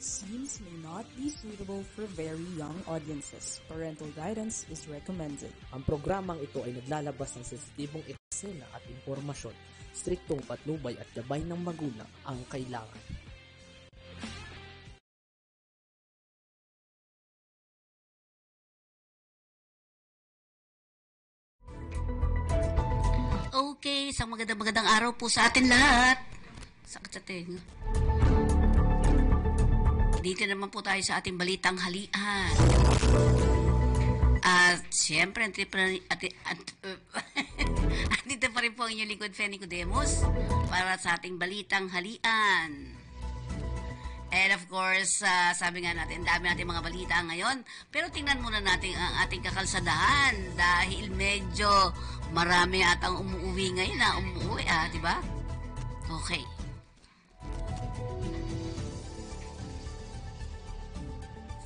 Scenes may not be suitable for very young audiences. Parental guidance is recommended. Ang programang ito ay naglalabas ng sensitibong eksena at impormasyon. Striktong patnubay at gabay ng magulang ang kailangan. Okay, isang magandang araw po sa atin lahat. Sakit sa tenga. Dito naman po tayo sa ating balitang halian. At siyempre, dito pa rin po ang inyong lingkod, Fenny Codemos, para sa ating balitang halian. And of course, sabi nga natin, dami natin mga balita ngayon. Pero tingnan muna natin ang ating kakalsadahan dahil medyo marami atang umuwi ngayon di ba? Okay.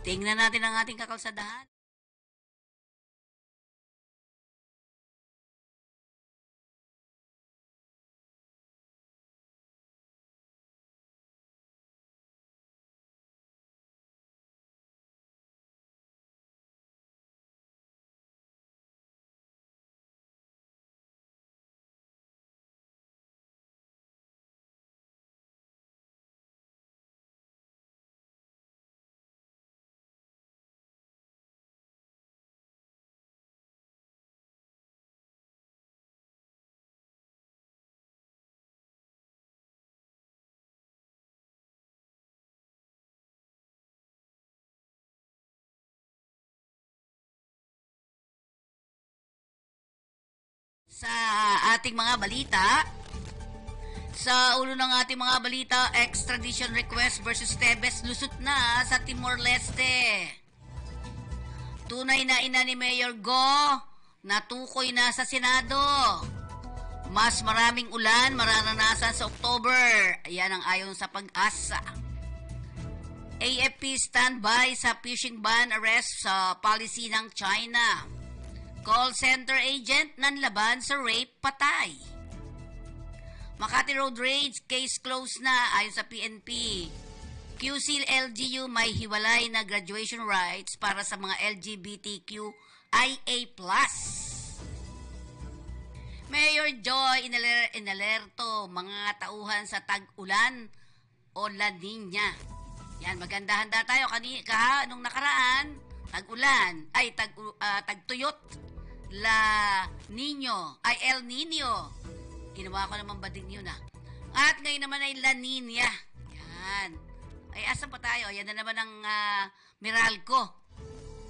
Tingnan natin ang ating kakalsadahan. Sa ating mga balita, sa ulo ng ating mga balita, extradition request versus Tebes lusot na sa Timor-Leste. Tunay na ina ni Mayor Go, natukoy na sa Senado. Mas maraming ulan mararanasan sa October. Ayan ang ayon sa Pag-asa. AFP standby sa fishing ban arrest sa policy ng China. Call center agent nanlaban sa rape patay. Makati Road Rage case closed na ayon sa PNP. QC LGU may hiwalay na graduation rights para sa mga LGBTQIA+. Mayor Joy inalerto mga tauhan sa tag-ulan o La Nina. Yan, maganda-handa tayo nung nakaraan, tag-ulan, ay tag-tuyot. El Nino. Ginawa ko naman bading yun At ngayon naman ay La Nina. Yan. Ay, asan pa tayo? Yan na naman ang Meralco.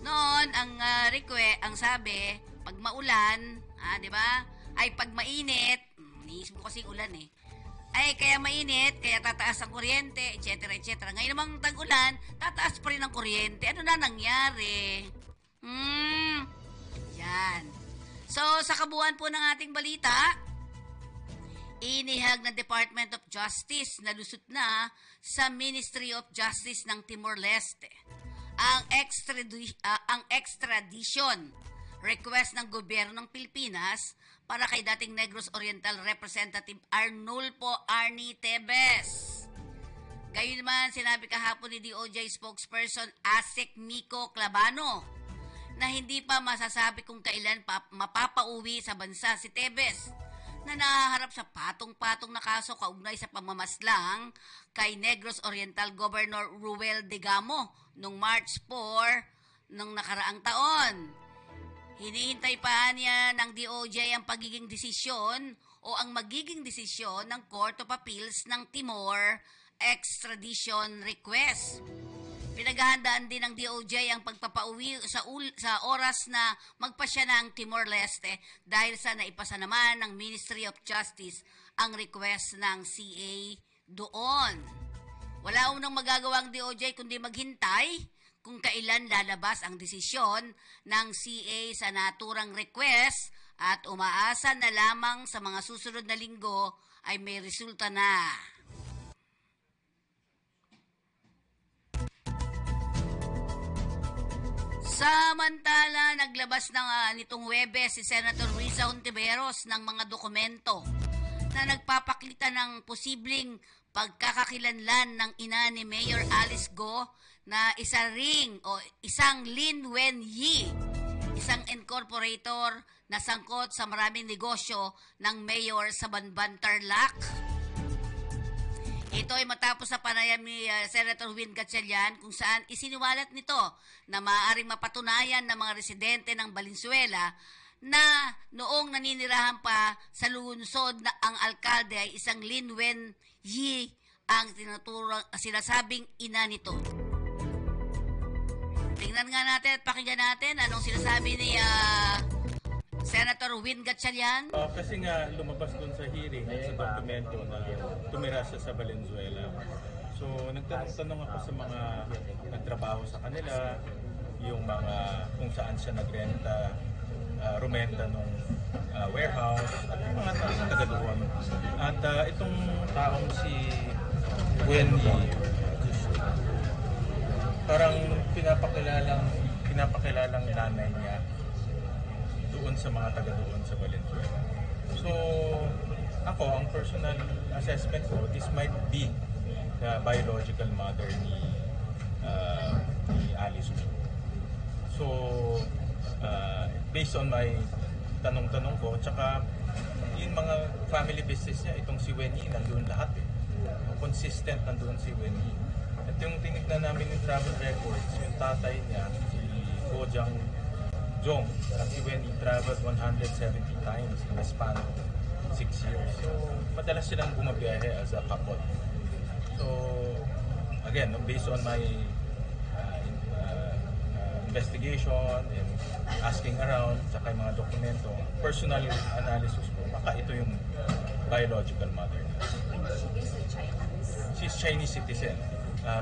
Noon, ang ang sabi, pag maulan, di ba? Ay, pag mainit, niisip ko kasi ulan ay, kaya mainit, kaya tataas ang kuryente, etc. etc. Ngayon namang tag-ulan, tataas pa rin ang kuryente. Ano na nangyari? Yan. So, sa kabuuan po ng ating balita, inihag ng Department of Justice na lusot na sa Ministry of Justice ng Timor-Leste ang extradition request ng gobyerno ng Pilipinas para kay dating Negros Oriental Representative Arnulfo Arnie Tebes. Gayon naman, sinabi kahapon ni DOJ spokesperson Asek Miko Clavano na hindi pa masasabi kung kailan mapapauwi sa bansa si Tebes na nahaharap sa patong-patong na kaso kaugnay sa pamamaslang kay Negros Oriental Governor Ruel Degamo noong March 4 ng nakaraang taon. Hinihintay pa niya ng DOJ ang magiging desisyon ng Court of Appeals ng Timor extradition request. Pinaghahandaan din ng DOJ ang pagpapauwi sa oras na magpasya ng Timor-Leste dahil sa naipasa naman ng Ministry of Justice ang request ng CA doon. Wala unang magagawa ang DOJ kundi maghintay kung kailan lalabas ang desisyon ng CA sa naturang request at umaasa na lamang sa mga susunod na linggo ay may resulta na. Samantala, naglabas nitong Huwebes si Senator Risa Hontiveros ng mga dokumento na nagpapakita ng posibleng pagkakakilanlan ng ina ni Mayor Alice Go na isang Lin Wen Yi, isang incorporator na sangkot sa maraming negosyo ng mayor sa Banban, Tarlac. Ito ay matapos sa panayam ni Senator Win Gatchalian kung saan isiniwalat nito na maaaring mapatunayan ng mga residente ng Valenzuela na noong naninirahan pa sa lungsod na ang alkalde ay isang Lin Wen Yi ang sinasabing ina nito. Tingnan nga natin at pakinggan natin anong sinasabi ni Senator Win Gatchalian. Kasi nga lumabas doon sa hearing sa dokumento na tumira siya sa Valenzuela. So nagtanong ako sa mga nagtrabaho sa kanila, yung mga kung saan siya nagrenta, rumenta nung warehouse at yung mga taga doon. At itong taong si Wendy, parang pinapakilalang nanay niya doon sa mga taga doon sa Valenzuela. So, ako, ang personal assessment ko, this might be the biological mother ni Alice. So, based on my tanong-tanong ko, tsaka yung mga family business niya, itong si Wendy, nandun lahat eh. Consistent nandun si Wendy. At yung tinignan namin yung travel records, yung tatay niya, si Bojang Jong, at si Wendy traveled 170 times in the span of 6 years. So, madalas silang bumabiyahe as a couple. So, again, based on my investigation and asking around, saka yung mga dokumento, personal analysis ko, baka ito yung biological mother. She's Chinese citizen.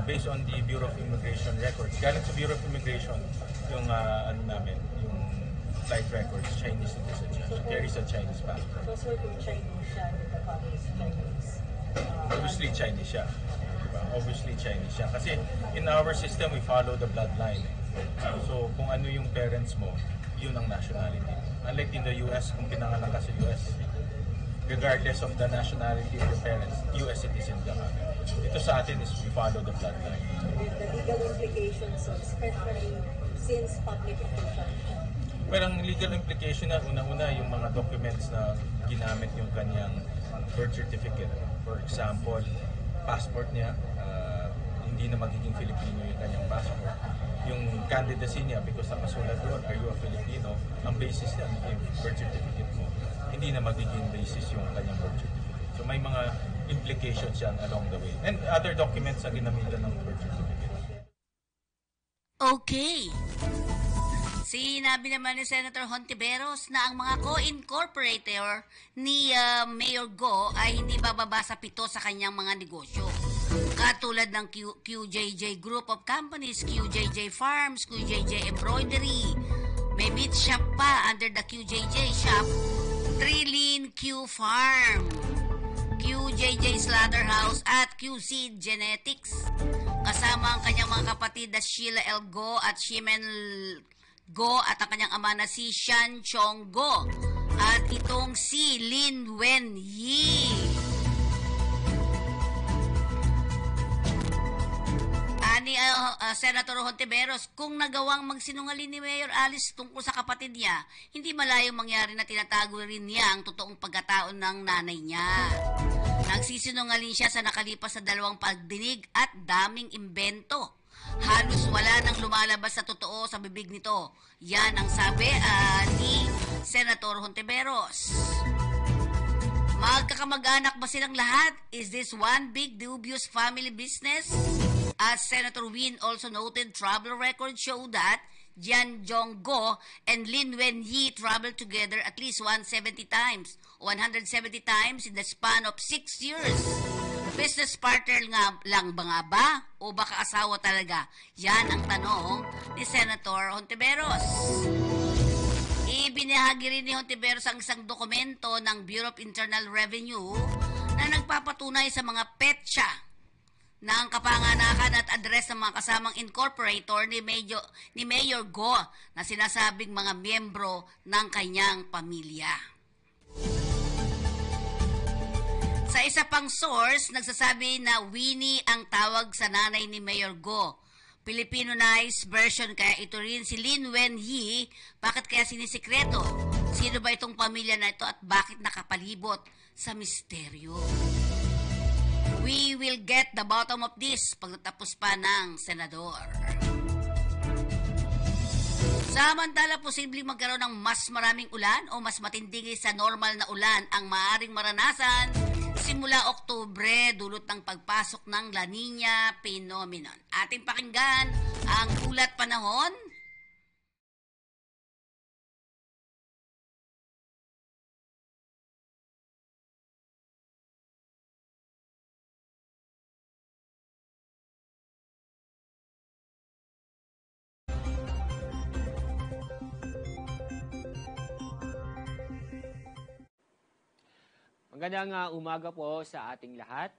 Based on the Bureau of Immigration records. Galing sa Bureau of Immigration, yung yung flight records, Chinese citizen siya. She carries a Chinese passport. So, sir, kung Chinese siya, the father is Chinese. Obviously, Chinese siya. Diba? Obviously, Chinese siya. Kasi in our system, we follow the bloodline. So, kung ano yung parents mo, yun ang nationality. Unlike in the US, kung pinanganak ka sa US, regardless of the nationality of your parents, US citizen ka. Ito sa atin is we follow the bloodline. The legal implications, especially since public official. Well, ang legal implication na una-una yung mga documents na ginamit yung kanyang birth certificate. For example, passport niya, hindi na magiging Filipino yung kanyang passport. Yung candidacy niya, because nakasulat doon, are you a Filipino? Ang basis niya, yung birth certificate mo, hindi na magiging basis yung kanyang birth certificate. So may mga implications yan along the way. And other documents na ginamitan ng birth certificate. Okay. Sinabi naman ni Senator Hontiveros na ang mga co-incorporator ni Mayor Go ay hindi bababa sa 7 sa kanyang mga negosyo. Katulad ng QJJ Group of Companies, QJJ Farms, QJJ Embroidery. May meat shop pa under the QJJ shop, Trilin Q Farm, QJJ Slaughterhouse at QC Genetics. Kasama ang kanyang mga kapatid na Sheila L. Go at Shimen Go at ang kanyang ama na si Shan Chong Go at itong si Lin Wen Yi. Ani Senator Hontiveros, kung nagawang magsinungaling ni Mayor Alice tungkol sa kapatid niya, hindi malayong mangyari na tinatago rin niya ang totoong pagkataon ng nanay niya. Nagsisinungaling siya sa nakalipas sa 2 pagdinig at daming imbento. Halos wala nang lumalabas sa totoo sa bibig nito. Yan ang sabi ni Senator Hontiveros. Magkakamag-anak ba silang lahat? Is this one big dubious family business? As Senator Win also noted, travel records show that Jian Zhongguo and Lin Wen Yi traveled together at least 170 times in the span of 6 years. Business partner nga lang ba o baka asawa talaga? Yan ang tanong ni Senator Hontiveros. Ibinahagi rin ni Hontiveros ang isang dokumento ng Bureau of Internal Revenue na nagpapatunay sa mga petsa ng kapanganakan at address ng mga kasamang incorporator ni Mayor Go na sinasabing mga miyembro ng kanyang pamilya. Sa isa pang source, nagsasabi na Winnie ang tawag sa nanay ni Mayor Go. Filipinized version kaya ito rin si Lin Wenyi. Bakit kaya sinisikreto? Sino ba itong pamilya na ito at bakit nakapalibot sa misteryo? We will get the bottom of this pagtatapos pa ng senador. Samantala, posibleng magkaroon ng mas maraming ulan o mas matinding sa normal na ulan ang maaring maranasan simula Oktubre dulot ng pagpasok ng La Nina phenomenon. Ating pakinggan ang ulat panahon. Magandang umaga po sa ating lahat.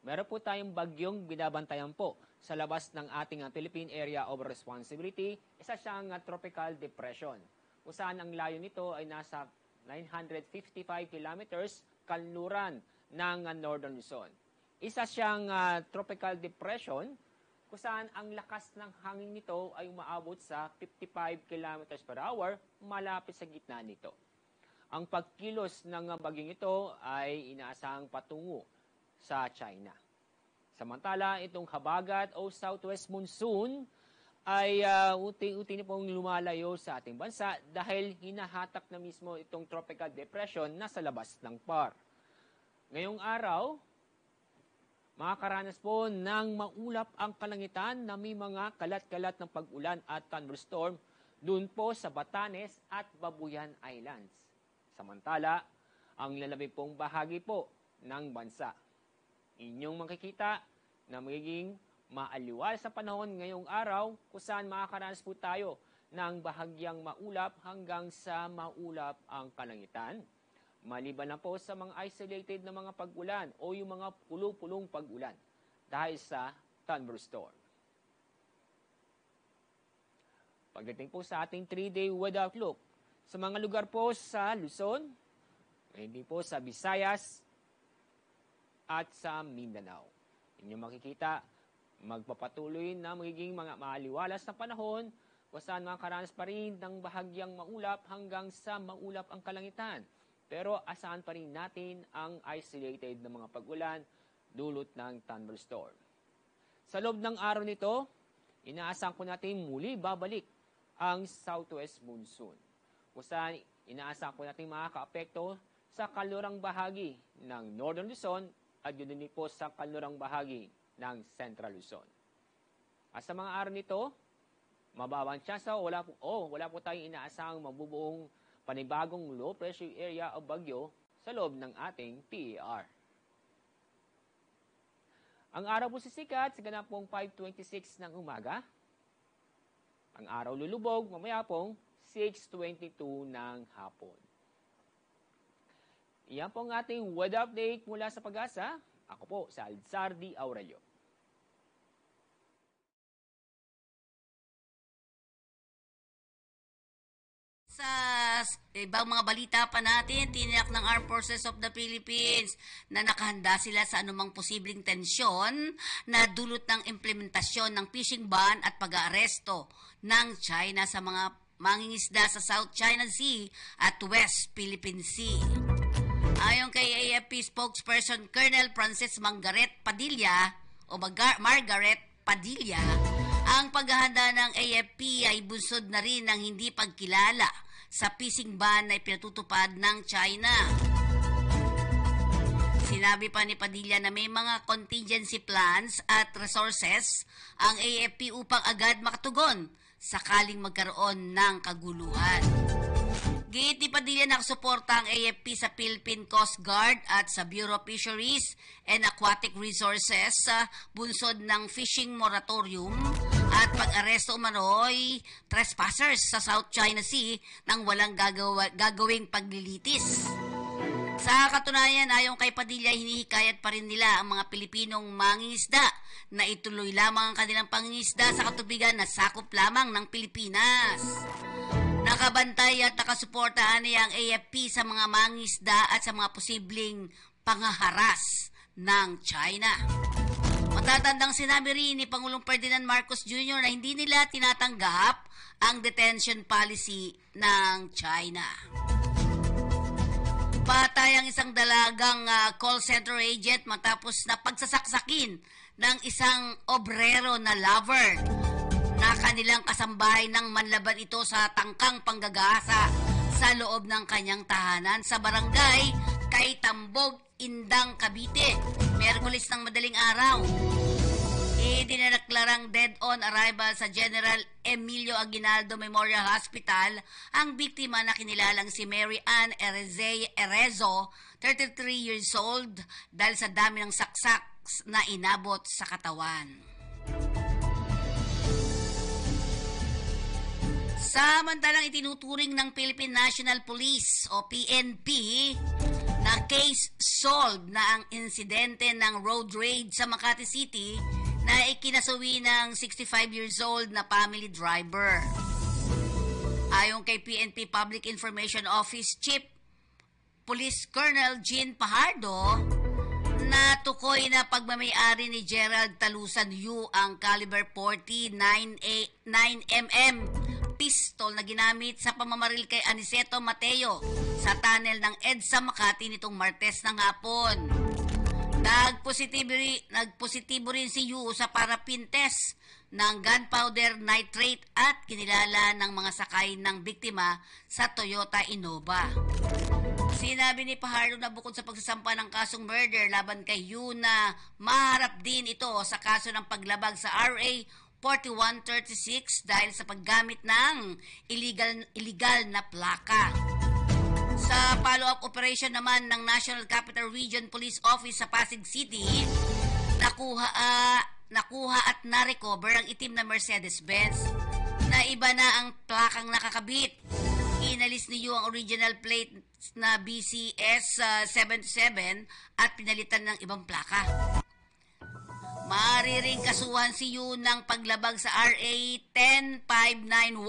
Meron po tayong bagyong binabantayan po sa labas ng ating Philippine Area of Responsibility. Isa siyang tropical depression. Kung saan ang layo nito ay nasa 955 kilometers kanluran ng Northern Luzon. Isa siyang tropical depression kung saan ang lakas ng hangin nito ay umaabot sa 55 kilometers per hour malapit sa gitna nito. Ang pagkilos ng bagyong ito ay inaasahang patungo sa China. Samantala, itong habagat o southwest monsoon ay unti-unti na pong lumalayo sa ating bansa dahil hinahatak na mismo itong tropical depression na sa labas ng PAR. Ngayong araw, makakaranas po ng maulap ang kalangitan na may mga kalat-kalat ng pag-ulan at thunderstorm doon po sa Batanes at Babuyan Islands. Samantala, ang lalamig pong bahagi po ng bansa. Inyong makikita na magiging maaliwal sa panahon ngayong araw kung saan makakaranas po tayo ng bahagyang maulap hanggang sa maulap ang kalangitan. Maliban na po sa mga isolated na mga pag-ulan o yung mga pulong-pulong pag-ulan dahil sa thunderstorm. Pagdating po sa ating 3-day weather outlook, sa mga lugar po sa Luzon, hindi po sa Visayas at sa Mindanao. Inyo makikita, magpapatuloy na magiging mga maaliwalas na panahon kung saan makakaranas pa rin ng bahagyang maulap hanggang sa maulap ang kalangitan. Pero asahan pa rin natin ang isolated na mga pag-ulan dulot ng thunderstorm. Sa loob ng araw nito, inaasahan ko natin muli babalik ang southwest monsoon. Kung saan inaasahan ko natin makaka-apekto sa kalurang bahagi ng Northern Luzon at yun din po sa kalurang bahagi ng Central Luzon. At sa mga araw nito, mababang tsansa wala po tayong inaasahang mabubuong panibagong low pressure area o bagyo sa loob ng ating PAR. Ang araw po sisikat sa ganapong 5:26 ng umaga. Ang araw lulubog mamaya pong 6:22 ng hapon. Iyan po ang ating weather update mula sa Pag-asa. Ako po sa Alzardi Aurelio. Sa ibang mga balita pa natin, tiniyak ng Armed Forces of the Philippines na nakahanda sila sa anumang posibleng tensyon na dulot ng implementasyon ng fishing ban at pag-aaresto ng China sa mga mangingisda sa South China Sea at West Philippine Sea. Ayon kay AFP spokesperson Colonel Francis Margaret Padilla, ang paghahanda ng AFP ay bunsod na rin ng hindi pagkilala sa fishing ban na ipinatutupad ng China. Sinabi pa ni Padilla na may mga contingency plans at resources ang AFP upang agad makatugon sakaling magkaroon ng kaguluhan. Giit ni Padilla nakasuporta ang AFP sa Philippine Coast Guard at sa Bureau of Fisheries and Aquatic Resources sa bunsod ng fishing moratorium at pag-aresto umano'y trespassers sa South China Sea nang walang gagawing paglilitis. Sa katunayan, ayon kay Padilla, hinihikayat pa rin nila ang mga Pilipinong mangingisda na ituloy lamang ang kanilang pangingisda sa katubigan na sakop lamang ng Pilipinas. Nakabantay at nakasuportahan niya ang AFP sa mga mangingisda at sa mga posibleng pangaharas ng China. Matatandang sinabi rin ni Pangulong Ferdinand Marcos Jr. na hindi nila tinatanggap ang detention policy ng China. Patay ang isang dalagang call center agent matapos na pagsasaksakin ng isang obrero na lover na kanilang kasambahay ng manlaban ito sa tangkang panggagasa sa loob ng kanyang tahanan sa barangay Kaitambog, Indang, Cavite, Miyerkules ng madaling araw. Idinadeklarang dead-on arrival sa General Emilio Aguinaldo Memorial Hospital ang biktima na kinilalang si Mary Ann Erezo, 33 years old, dahil sa dami ng saksak na inabot sa katawan. Samantalang itinuturing ng Philippine National Police o PNP na case solved na ang insidente ng road rage sa Makati City na ikinasuwi ng 65 years old na family driver. Ayon kay PNP Public Information Office Chief Police Colonel Jean Pajardo, natukoy na pagmamayari ni Gerald Talusan Yu ang caliber 40 9mm pistol na ginamit sa pamamaril kay Aniceto Mateo sa tunnel ng EDSA Makati nitong Martes ng hapon. Nagpositibo rin si Yu sa parapin test ng gunpowder nitrate at kinilala ng mga sakay ng biktima sa Toyota Innova. Sinabi ni Pajardo na bukod sa pagsasampa ng kasong murder laban kay Yu na maharap din ito sa kaso ng paglabag sa RA 4136 dahil sa paggamit ng illegal na plaka. Sa follow-up operation naman ng National Capital Region Police Office sa Pasig City, nakuha at na-recover ang itim na Mercedes-Benz na iba na ang plakang nakakabit. Inalis ni Yu ang original plate na BCS 77 at pinalitan ng ibang plaka. Maaari ring kasuhan si Yu ng paglabag sa RA 10591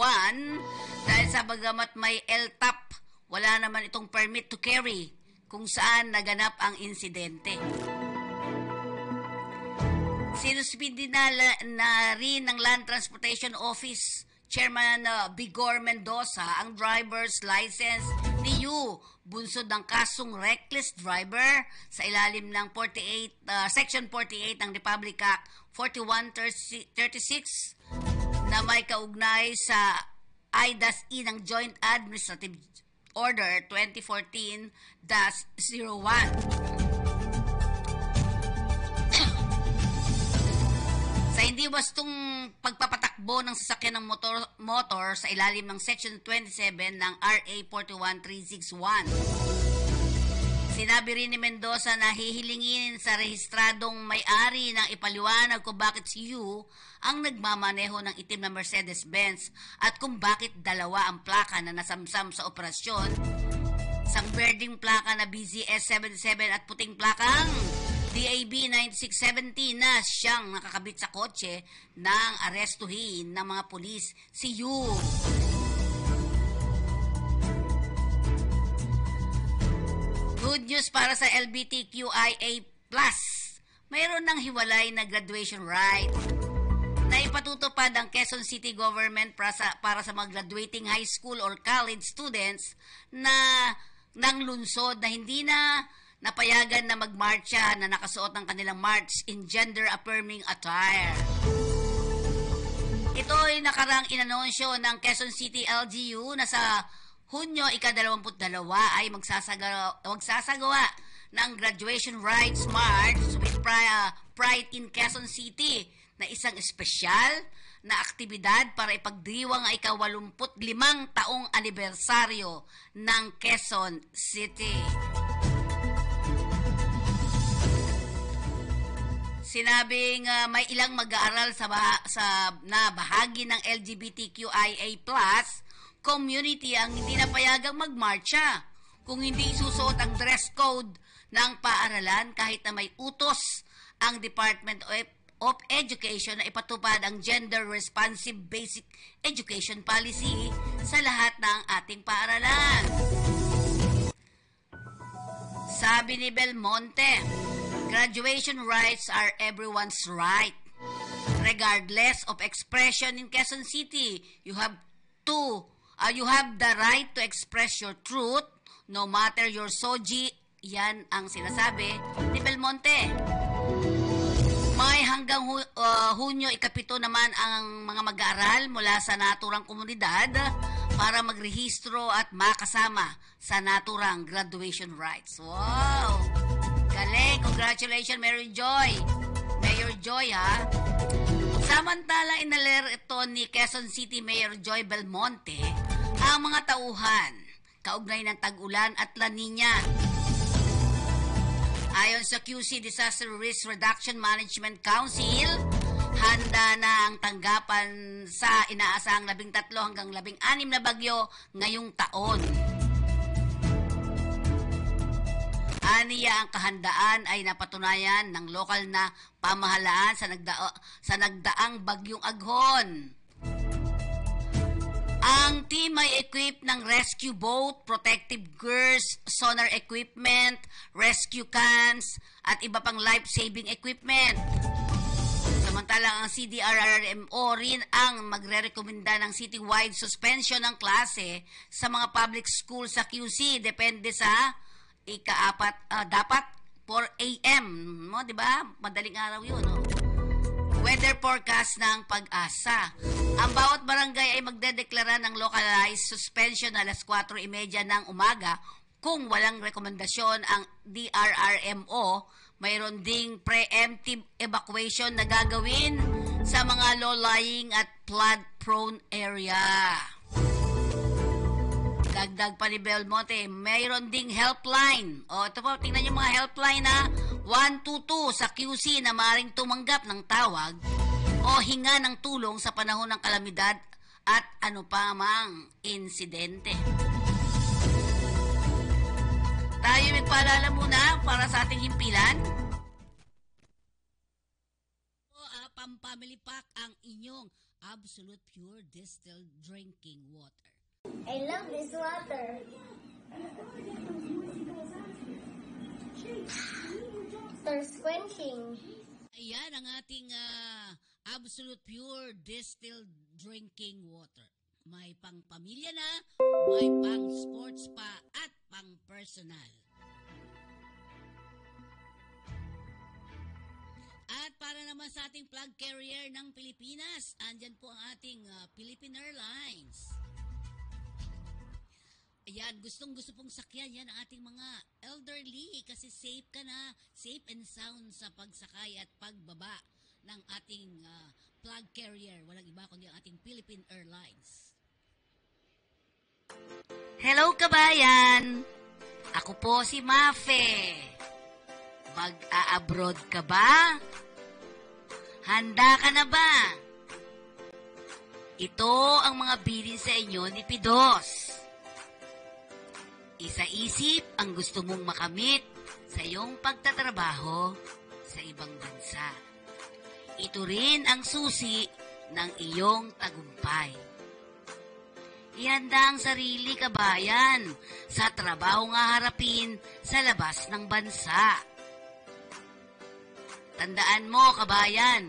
dahil sa bagamat may LTAP, wala naman itong permit to carry kung saan naganap ang insidente. Sinuspindi na rin ng Land Transportation Office Chairman Bigor Mendoza ang driver's license ni Yu, bunsod ng kasong reckless driver sa ilalim ng Section 48 ng Republic Act 4136 na may kaugnay sa IDAS-E ng Joint Administrative Order 2014-01. Sa hindi wastong pagpapatakbo ng sasakyan ng motor sa ilalim ng Section 27 ng RA 41361. Sinabi rin ni Mendoza na hihilingin sa rehistradong may-ari ng ipaliwanag kung bakit si Yu ang nagmamaneho ng itim na Mercedes-Benz at kung bakit dalawa ang plaka na nasamsam sa operasyon. Isang berding plaka na BZS 77 at puting plakang DAB 9670 na siyang nakakabit sa kotse nang arestuhin ng mga pulis si Yu. Good news para sa LGBTQIA+. Mayroon ng hiwalay na graduation right na ipatutupad ang Quezon City Government para sa mga graduating high school or college students na ng lungsod na hindi na napayagan na magmarcha na nakasuot ng kanilang march in gender-affirming attire. Ito ay nakarang inanunsyo ng Quezon City LGU na sa Hunyo 22 ay magsasagawa ng Graduation Rites March with Pride in Quezon City na isang espesyal na aktibidad para ipagdiwang ang ika-85 taong anibersaryo ng Quezon City. Sinabing may ilang mag-aaral na bahagi ng LGBTQIA+ community ang hindi napayagang magmarcha kung hindi isusuot ang dress code ng paaralan kahit na may utos ang Department of Education na ipatupad ang gender-responsive basic education policy sa lahat ng ating paaralan. Sabi ni Belmonte, graduation rights are everyone's right. Regardless of expression in Quezon City, you have the right to express your truth no matter your soji. Yan ang sinasabi ni Belmonte. May hanggang Hunyo 7 naman ang mga mag-aaral mula sa naturang komunidad para magrehistro at makasama sa naturang graduation rights. Wow! Galing! Congratulations, Mayor Joy, ha? Samantala, inaler ito ni Quezon City Mayor Joy Belmonte ang mga tauhan kaugnay ng tag-ulan at La Nina. Ayon sa QC Disaster Risk Reduction Management Council, handa na ang tanggapan sa inaasahang 13 hanggang 16 na bagyo ngayong taon. Aniya ang kahandaan ay napatunayan ng lokal na pamahalaan sa nagdaang bagyong Aghon. Ang team ay equipped ng rescue boat, protective gears, sonar equipment, rescue cans, at iba pang life-saving equipment. Samantalang ang CDRRMO rin ang magre-rekomenda ng citywide suspension ng klase sa mga public school sa QC. Depende sa dapat 4 a.m. Mo, di ba? Madaling araw yun, no? Weather forecast ng Pag-asa. Ang bawat barangay ay magdedeklara ng localized suspension alas 4:30 ng umaga. Kung walang rekomendasyon ang DRRMO, mayroon ding preemptive evacuation na gagawin sa mga low-lying at flood-prone area. Dagdag pa ni Belmonte, mayroon ding helpline. O, ito po, tingnan yung mga helpline na 122 sa QC na maaaring tumanggap ng tawag o hinga ng tulong sa panahon ng kalamidad at ano pa mang insidente. Tayo magpaalala muna para sa ating himpilan. Pampamily Pack ang inyong absolute pure distilled drinking water. I love this water. Thirst quenching. Ayan ang ating absolute pure distilled drinking water. May pang pamilya na, may pang sports pa, at pang personal. At para naman sa ating flag carrier ng Pilipinas, andyan po ang ating Philippine Airlines. Ayan, gustong-gusto pong sakyan yan ang ating mga elderly kasi safe ka na, safe and sound sa pagsakay at pagbaba ng ating flag carrier. Walang iba kundi ang ating Philippine Airlines. Hello kabayan! Ako po si Mafe. Mag-a-abroad ka ba? Handa ka na ba? Ito ang mga bilin sa inyo ni Pidos. Isa-isip ang gusto mong makamit sa iyong pagtatrabaho sa ibang bansa. Ito rin ang susi ng iyong tagumpay. Ihanda ang sarili kabayan sa trabaho nga harapin sa labas ng bansa. Tandaan mo kabayan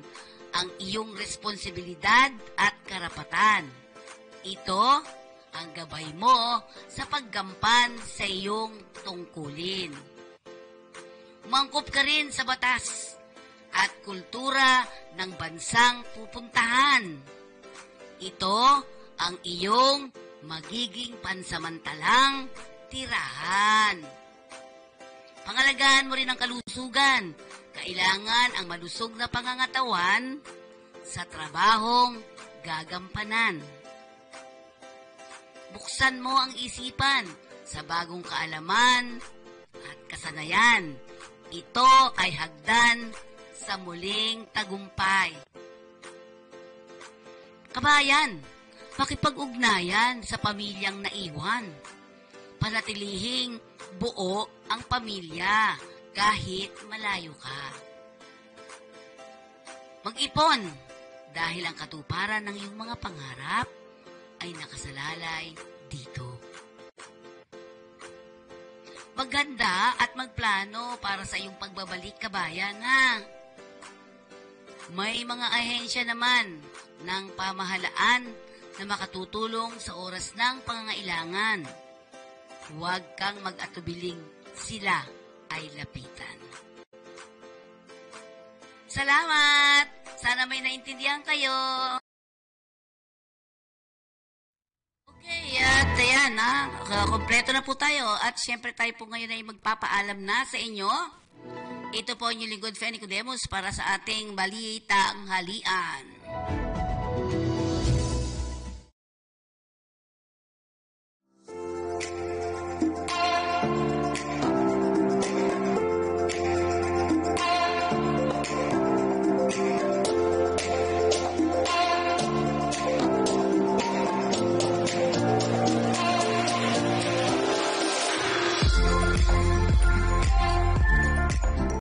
ang iyong responsibilidad at karapatan. Ito ang gabay mo sa paggampan sa iyong tungkulin. Umangkop ka rin sa batas at kultura ng bansang pupuntahan. Ito ang iyong magiging pansamantalang tirahan. Pangalagaan mo rin ang kalusugan. Kailangan ang malusog na pangangatawan sa trabahong gagampanan. Buksan mo ang isipan sa bagong kaalaman at kasanayan. Ito ay hagdan sa muling tagumpay. Kabayan, pakipag-ugnayan sa pamilyang naiwan. Panatilihing buo ang pamilya kahit malayo ka. Mag-ipon dahil ang katuparan ng iyong mga pangarap ay nakasalalay dito. Maghanda at magplano para sa iyong pagbabalik kabayan, ha? May mga ahensya naman ng pamahalaan na makatutulong sa oras ng pangangailangan. Huwag kang mag-atubiling, sila ay lapitan. Salamat! Sana may naintindihan kayo. Okay, at ayan, kompleto na po tayo. At syempre tayo po ngayon ay magpapaalam na sa inyo. Ito po ang inyong lingkod, Fenny Cudemus, para sa ating Balitang Halian.